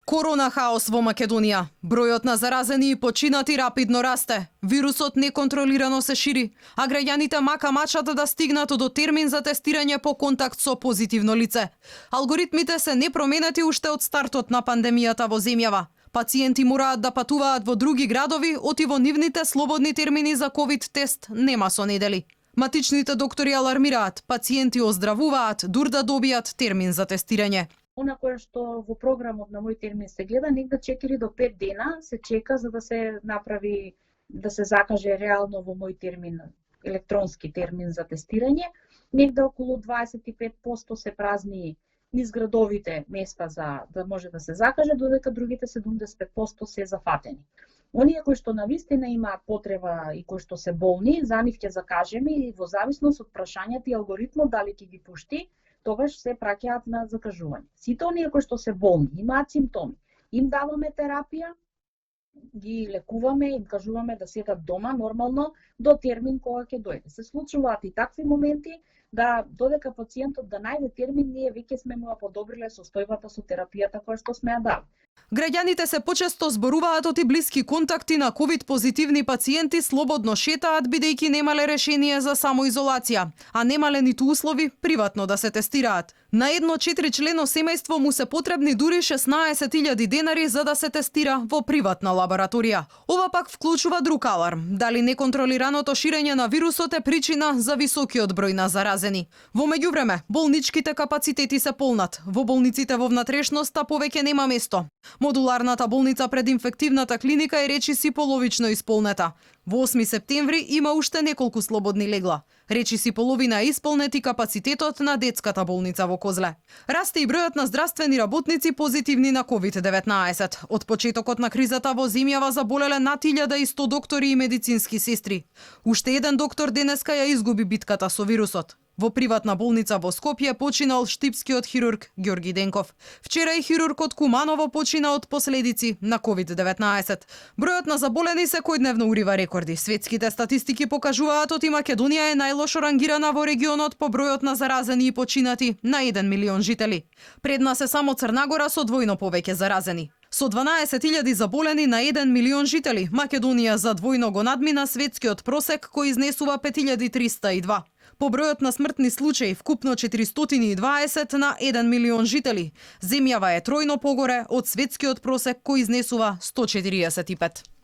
Корона хаос во Македонија. Бројот на заразени и починати рапидно расте. Вирусот неконтролирано се шири, а граѓаните мака мачат да стигнат до термин за тестирање по контакт со позитивно лице. Алгоритмите се непроменети уште од стартот на пандемијата во земјава. Пациенти мораат да патуваат во други градови, оти во нивните слободни термини за ковид тест нема со недели. Матичните доктори алармираат, пациенти оздравуваат дур да добијат термин за тестирање. Она кое што во програмот на мој термин се гледа, негде 4 до 5 дена се чека за да се направи, да се закаже реално во мој термин, електронски термин за тестирање. Негде околу 25% се празни низ градовите места за да може да се закаже, додека другите 75% се зафатени. Оние кои што навистина имаат потреба и кои што се болни, за нив ќе закажеме и во зависност од прашањата и алгоритмот дали ќе ги пушти, тогаш се праќаат на закажување. Сите оние кои што се болни, имаат симптоми, им даваме терапија, ги лекуваме, им кажуваме да седат дома нормално до термин кога ќе дојде. Се случуваат и такви моменти да додека пациентот да најде термин, ние веќе сме му подобриле состојбата со терапијата која што сме ја дали. Граѓаните се почесто зборуваат оти блиски контакти на ковид позитивни пациенти слободно шетаат бидејќи немале решение за самоизолација, а немале ниту услови приватно да се тестираат. На едно 4-члено семејство му се потребни дури 16.000 денари за да се тестира во приватна лабораторија. Ова пак вклучува друг аларм. Дали неконтролираното ширење на вирусот е причина за високиот број на заразени. Во меѓувреме, болничките капацитети се полнат. Во болниците во внатрешноста повеќе нема место. Модуларната болница пред инфективната клиника е речиси половично исполнета. Во 8 септември има уште неколку слободни легла. Речиси половина е исполнет и капацитетот на детската болница во Козле. Расте и бројот на здравствени работници позитивни на COVID-19. Од почетокот на кризата во земјава заболеле над 1100 доктори и медицински сестри. Уште еден доктор денеска ја изгуби битката со вирусот. Во приватна болница во Скопје починал штипскиот хирург Ѓорги Денков. Вчера и хирургот Куманово почина од последици на COVID-19. Бројот на заболени секојдневно урива рекорди. Светските статистики покажуваат оти Македонија е најлошо рангирана во регионот по бројот на заразени и починати на 1 милион жители. Пред нас е само Црнагора со двојно повеќе заразени. Со 12.000 заболени на 1 милион жители, Македонија за двојно го надмина светскиот просек кој изнесува 5302. По бројот на смртни случаи, вкупно 420 на 1 милион жители, земјава е тројно погоре од светскиот просек кој изнесува 145.